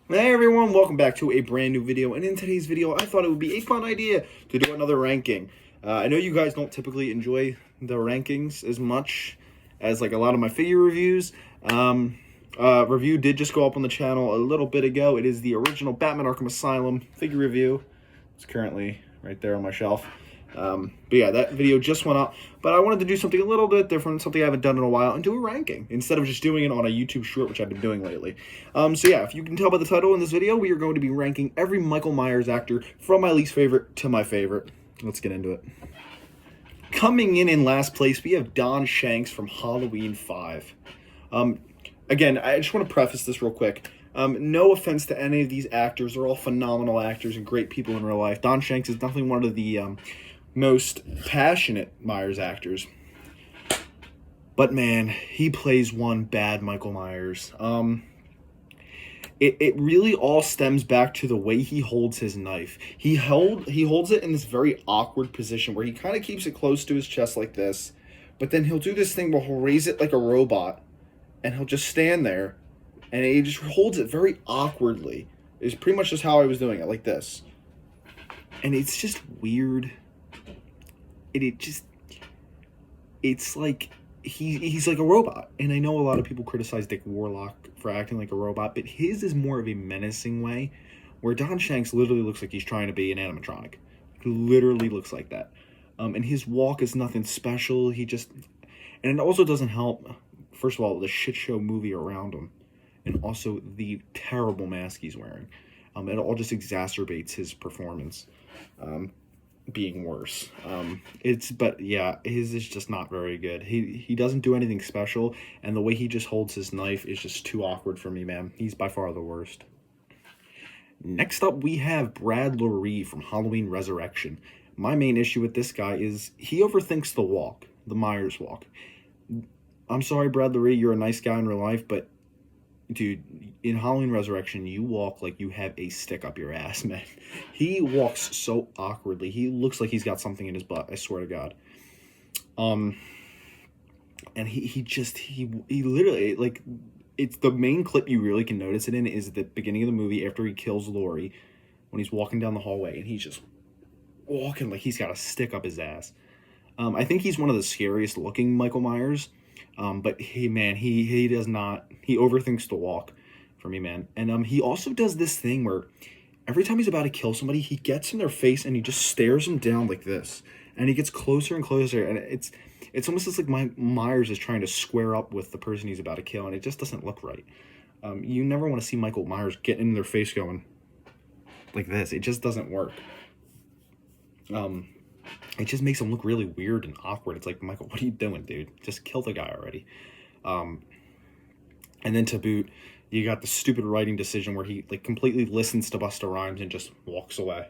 Hey everyone, welcome back to a brand new video, and in today's video I thought it would be a fun idea to do another ranking. I know you guys don't typically enjoy the rankings as much as like a lot of my figure reviews. Review did just go up on the channel a little bit ago. It is the original Batman Arkham Asylum figure review. It's currently right there on my shelf. But yeah, that video just went up. But I wanted to do something a little bit different, something I haven't done in a while, and do a ranking instead of just doing it on a YouTube short, which I've been doing lately. So yeah, if you can tell by the title in this video, we are going to be ranking every Michael Myers actor from my least favorite to my favorite. Let's get into it. Coming in last place, we have Don Shanks from Halloween 5. Again, I just want to preface this real quick. No offense to any of these actors. They're all phenomenal actors and great people in real life. Don Shanks is definitely one of the most passionate Myers actors. But man, he plays one bad Michael Myers. It really all stems back to the way he holds his knife. He holds it in this very awkward position where he kind of keeps it close to his chest like this, but then he'll do this thing where he'll raise it like a robot, and he'll just stand there, and he just holds it very awkwardly. It's pretty much just how I was doing it, like this. And it's just weird. It's like he's like a robot. And I know a lot of people criticize Dick Warlock for acting like a robot, but his is more of a menacing way, where Don Shanks literally looks like he's trying to be an animatronic. He literally looks like that. And his walk is nothing special. And it also doesn't help, first of all, the shit show movie around him, and also the terrible mask he's wearing. It all just exacerbates his performance being worse. But yeah, his is just not very good. He doesn't do anything special, and the way he just holds his knife is just too awkward for me, man. He's by far the worst. Next up, we have Brad Loree from Halloween Resurrection. My main issue with this guy is he overthinks the walk, the Myers walk. I'm sorry, Brad Loree, you're a nice guy in real life, but dude, in Halloween Resurrection, you walk like you have a stick up your ass, man. He walks so awkwardly. He looks like he's got something in his butt, I swear to God. And he literally, like, it's the main clip you really can notice it in is the beginning of the movie after he kills Laurie, when he's walking down the hallway, and he's just walking like he's got a stick up his ass. I think he's one of the scariest looking Michael Myers. But he does not, he overthinks the walk for me, man. And he also does this thing where every time he's about to kill somebody, he gets in their face and he just stares them down like this. And he gets closer and closer, and it's almost as like Myers is trying to square up with the person he's about to kill, and it just doesn't look right. You never want to see Michael Myers get in their face going like this. It just doesn't work. It just makes him look really weird and awkward. It's like, Michael, what are you doing, dude? Just kill the guy already. And then to boot, you got the stupid writing decision where he like completely listens to Busta Rhymes and just walks away.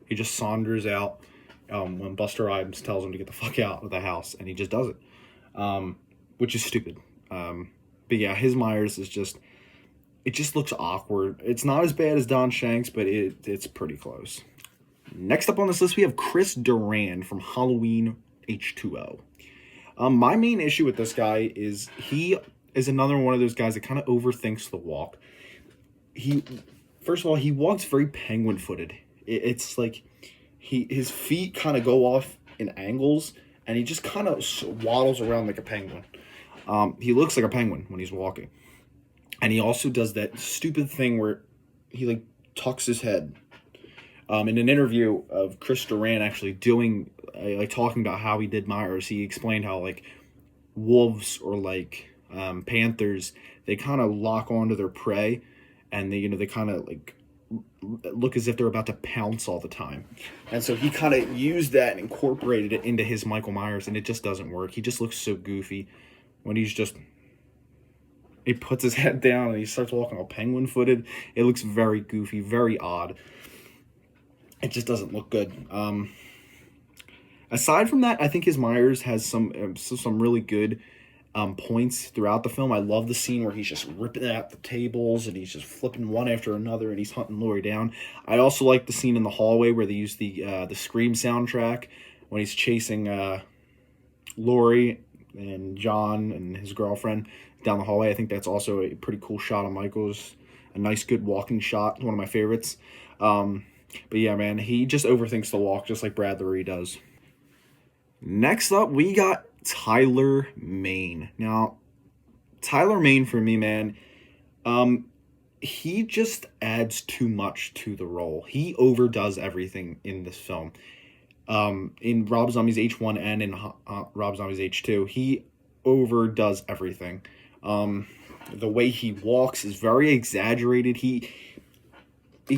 He just saunders out when Busta Rhymes tells him to get the fuck out of the house, and he just does it, which is stupid. But yeah, his Myers is just, it just looks awkward. It's not as bad as Don Shanks, but it's pretty close. Next up on this list, we have Chris Durant from Halloween H2O. My main issue with this guy is he is another one of those guys that kind of overthinks the walk. First of all, he walks very penguin-footed. It's like his feet kind of go off in angles, and he just kind of waddles around like a penguin. He looks like a penguin when he's walking. And he also does that stupid thing where he like tucks his head. In an interview of Chris Durant actually doing, like talking about how he did Myers, he explained how like wolves or like panthers, they kind of lock onto their prey, and they kind of like look as if they're about to pounce all the time. And so he kind of used that and incorporated it into his Michael Myers, and it just doesn't work. He just looks so goofy when he puts his head down and he starts walking all penguin footed. It looks very goofy, very odd. It just doesn't look good. Aside from that, I think his Myers has some really good points throughout the film. I love the scene where he's just ripping at the tables and he's just flipping one after another and he's hunting Laurie down. I also like the scene in the hallway where they use the Scream soundtrack when he's chasing Laurie and John and his girlfriend down the hallway. I think that's also a pretty cool shot of Michael's. a nice, good walking shot. One of my favorites. But yeah, man, he just overthinks the walk just like Bradbury does. Next up, we got Tyler Maine. Now, Tyler Maine for me, man, he just adds too much to the role. He overdoes everything in this film. In Rob Zombie's H1 and in Rob Zombie's H2, he overdoes everything. The way he walks is very exaggerated. He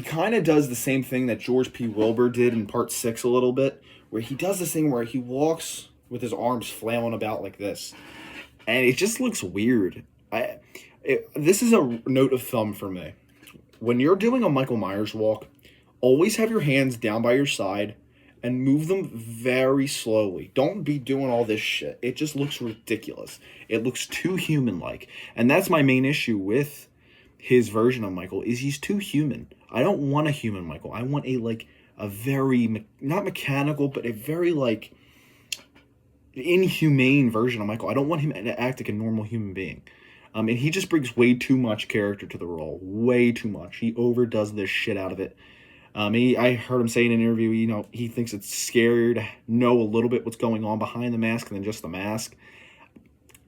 kind of does the same thing that George P. Wilber did in Part 6 a little bit, where he does this thing where he walks with his arms flailing about like this. And it just looks weird. This is a note of thumb for me. When you're doing a Michael Myers walk, always have your hands down by your side and move them very slowly. Don't be doing all this shit. It just looks ridiculous. It looks too human-like. And that's my main issue with his version of Michael, is he's too human. I don't want a human Michael. I want a very, not mechanical, but a very, inhumane version of Michael. I don't want him to act like a normal human being. And he just brings way too much character to the role. Way too much. He overdoes the shit out of it. I heard him say in an interview, he thinks it's scarier to know a little bit what's going on behind the mask than just the mask.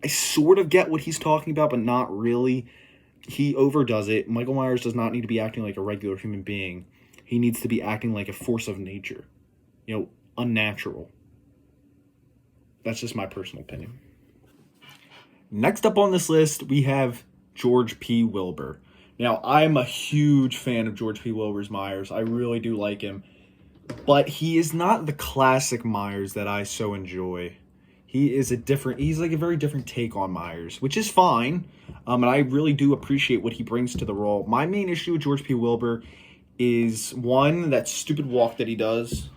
I sort of get what he's talking about, but not really. He overdoes it. Michael Myers does not need to be acting like a regular human being. He needs to be acting like a force of nature. Unnatural. That's just my personal opinion. Next up on this list, we have George P. Wilber. Now, I'm a huge fan of George P. Wilber's Myers. I really do like him. But he is not the classic Myers that I so enjoy. He's like a very different take on Myers, which is fine. And I really do appreciate what he brings to the role. My main issue with George P. Wilber is, one, that stupid walk that he does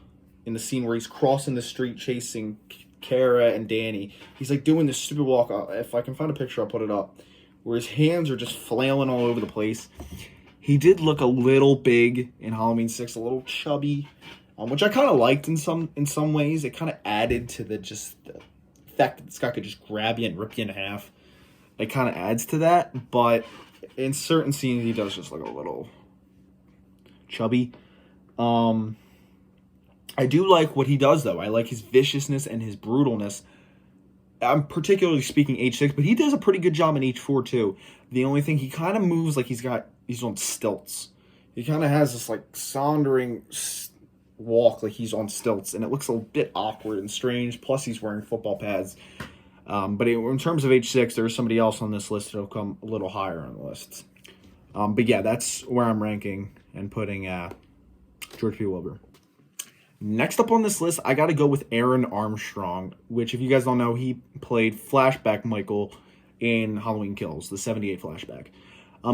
in the scene where he's crossing the street chasing Kara and Danny. He's doing this stupid walk. If I can find a picture, I'll put it up, where his hands are just flailing all over the place. He did look a little big in Halloween 6, a little chubby, which I kind of liked in some ways. It kind of added to the fact that this guy could just grab you and rip you in half. It kind of adds to that, but in certain scenes he does just look a little chubby. I do like what he does, though. I like his viciousness and his brutalness. I'm particularly speaking H6, but he does a pretty good job in H4 too. The only thing, he kind of moves like he's on stilts. He kind of has this sauntering walk like he's on stilts, and it looks a bit awkward and strange. Plus, he's wearing football pads. But in terms of H6, there's somebody else on this list that'll come a little higher on the list. But yeah, that's where I'm ranking and putting George P. Wilber. Next up on this list, I got to go with Aaron Armstrong, which, if you guys don't know, he played Flashback Michael in Halloween Kills, the 78 flashback.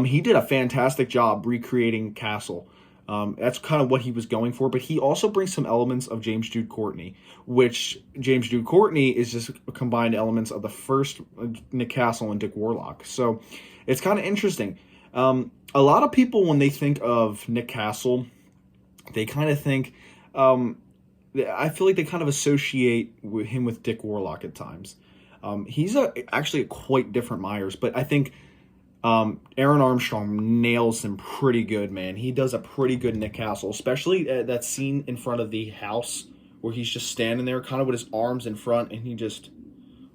He did a fantastic job recreating Castle. That's kind of what he was going for, but he also brings some elements of James Jude Courtney, which James Jude Courtney is just combined elements of the first Nick Castle and Dick Warlock. So it's kind of interesting. A lot of people, when they think of Nick Castle, they kind of think... I feel like they kind of associate him with Dick Warlock at times. He's actually a quite different Myers, but I think Aaron Armstrong nails him pretty good, man. He does a pretty good Nick Castle, especially that scene in front of the house where he's just standing there kind of with his arms in front and he just,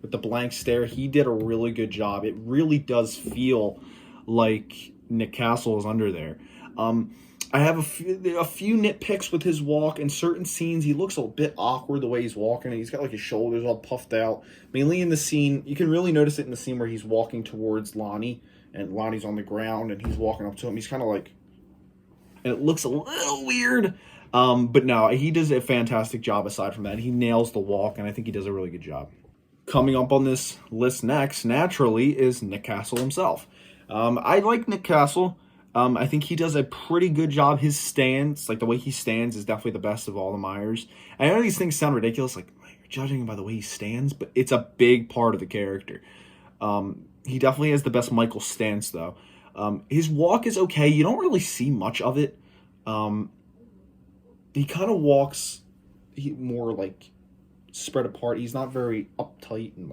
with the blank stare, he did a really good job. It really does feel like Nick Castle is under there. I have a few nitpicks with his walk. In certain scenes, he looks a bit awkward the way he's walking. He's got his shoulders all puffed out. Mainly in the scene, you can really notice it in the scene where he's walking towards Lonnie, and Lonnie's on the ground, and he's walking up to him. He's kind of and it looks a little weird. But no, he does a fantastic job aside from that. He nails the walk, and I think he does a really good job. Coming up on this list next, naturally, is Nick Castle himself. I like Nick Castle. I think he does a pretty good job. His stance, the way he stands, is definitely the best of all the Myers. I know these things sound ridiculous, you're judging him by the way he stands, but it's a big part of the character. He definitely has the best Michael stance, though. His walk is okay. You don't really see much of it. He kind of walks more spread apart. He's not very uptight and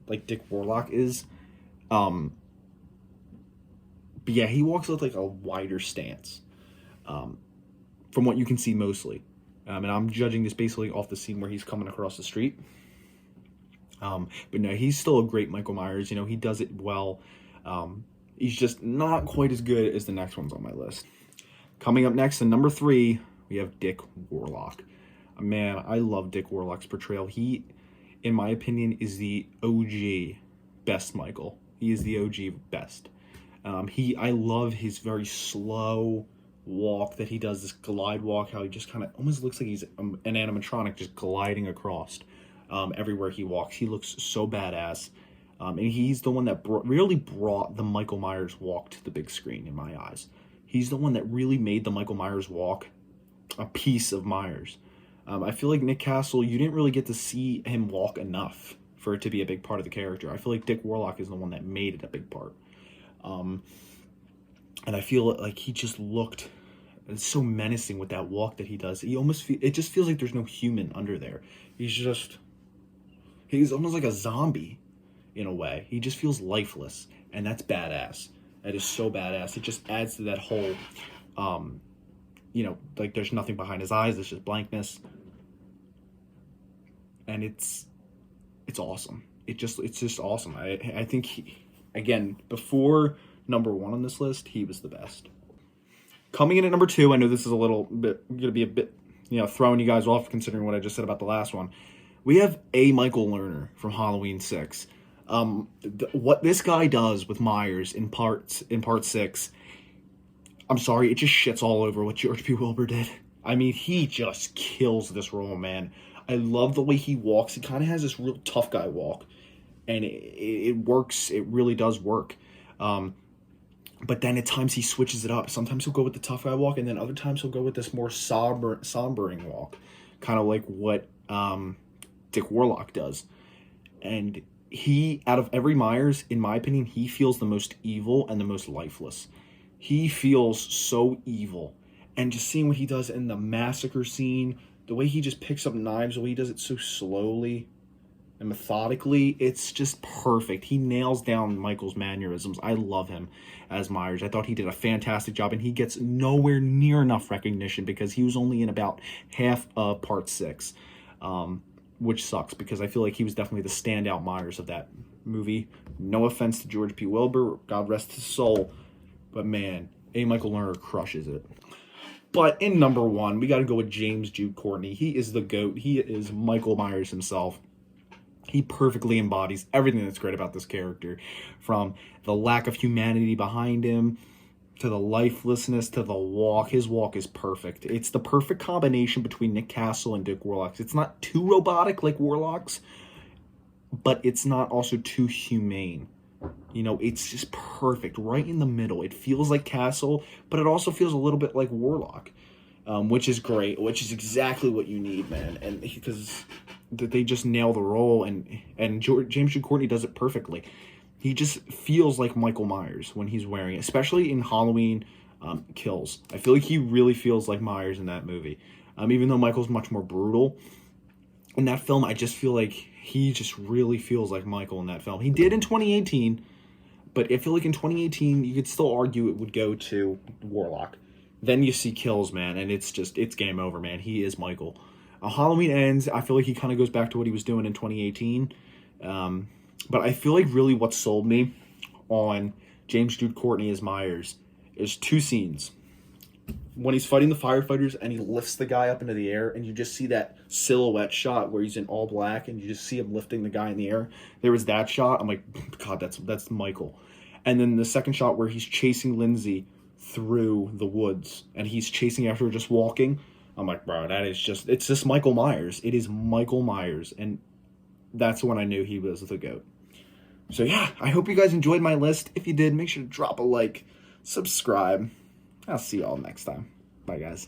like Dick Warlock is. But yeah, he walks with like a wider stance, from what you can see mostly. And I'm judging this basically off the scene where he's coming across the street. But no, he's still a great Michael Myers. You know, he does it well. He's just not quite as good as the next ones on my list. Coming up next, in number 3, we have Dick Warlock. Man, I love Dick Warlock's portrayal. He, in my opinion, is the OG best Michael. He is the OG best. I love his very slow walk that he does, this glide walk, how he just kind of almost looks like he's an animatronic just gliding across everywhere he walks. He looks so badass. And he's the one that really brought the Michael Myers walk to the big screen in my eyes. He's the one that really made the Michael Myers walk a piece of Myers. I feel like Nick Castle, you didn't really get to see him walk enough for it to be a big part of the character. I feel like Dick Warlock is the one that made it a big part. And I feel like he just looked so menacing with that walk that he does. It just feels like there's no human under there. He's almost like a zombie in a way. He just feels lifeless, and that's badass. That is so badass. It just adds to that whole, like there's nothing behind his eyes. It's just blankness. And it's awesome. It's just awesome. I think again, before number 1 on this list, he was the best. Coming in at number 2, I know this is going to be a bit, throwing you guys off considering what I just said about the last one. We have A. Michael Lerner from Halloween 6. What this guy does with Myers in part 6, I'm sorry, it just shits all over what George P. Wilber did. I mean, he just kills this role, man. I love the way he walks. He kind of has this real tough guy walk, and it works. It really does work. But then at times he switches it up. Sometimes he'll go with the tough guy walk, and then other times he'll go with this more sombering walk, kind of like what Dick Warlock does. And he, out of every Myers, in my opinion, he feels the most evil and the most lifeless. He feels so evil. And just seeing what he does in the massacre scene, the way he just picks up knives, the way he does it so slowly and methodically, it's just perfect. He nails down Michael's mannerisms. I love him as Myers. I thought he did a fantastic job, and he gets nowhere near enough recognition because he was only in about half of part 6, which sucks because I feel like he was definitely the standout Myers of that movie. No offense to George P. Wilber, God rest his soul, but man, A. Michael Lerner crushes it. But in number 1, we got to go with James Jude Courtney. He is the GOAT. He is Michael Myers himself. He perfectly embodies everything that's great about this character, from the lack of humanity behind him, to the lifelessness, to the walk. His walk is perfect. It's the perfect combination between Nick Castle and Dick Warlock. It's not too robotic like Warlock's, but it's not also too humane. It's just perfect, right in the middle. It feels like Castle, but it also feels a little bit like Warlock, which is great, which is exactly what you need, man. And because they just nail the role, and James Jude Courtney does it perfectly. He just feels like Michael Myers when he's wearing it, especially in Halloween Kills. I feel like he really feels like Myers in that movie. Even though Michael's much more brutal in that film, I just feel like he just really feels like Michael in that film. He did in 2018, but I feel like in 2018, you could still argue it would go to Warlock. Then you see Kills, man, and it's game over, man. He is Michael. Halloween Ends, I feel like he kind of goes back to what he was doing in 2018. But I feel like really what sold me on James Jude Courtney as Myers is 2 scenes. When he's fighting the firefighters and he lifts the guy up into the air, and you just see that silhouette shot where he's in all black and you just see him lifting the guy in the air. There was that shot. I'm like, God, that's Michael. And then the second shot where he's chasing Lindsay through the woods and he's chasing after her just walking. I'm like, bro, it's just Michael Myers. It is Michael Myers. And that's when I knew he was the GOAT. So yeah, I hope you guys enjoyed my list. If you did, make sure to drop a like, subscribe. I'll see y'all next time. Bye, guys.